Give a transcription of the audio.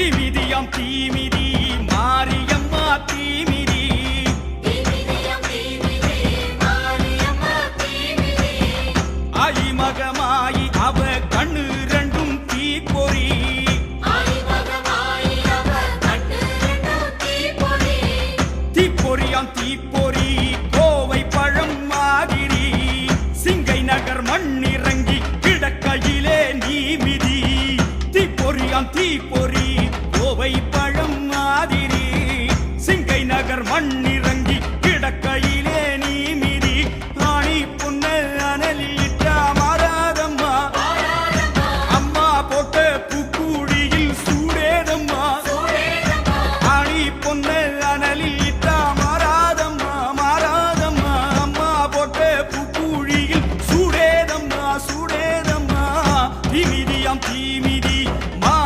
தீமிதியாம் தீமிதி மாரியம்மா தீமிதி ஆயி மகமாயி அவ கண்ணு ரெண்டும் தீப்பொறி தீப்பொறியாம் தீப்பொறி கோவை பழம் மாதிரி சிங்கை நகர் மண்ணிறங்கி கிடக்கையிலே நீமிதி தீப்பொறியாம் தீப்பொறி கோவை பழம் மாதிரி சிங்கை நகர் மண்ணிறங்கி கிடக்கையில்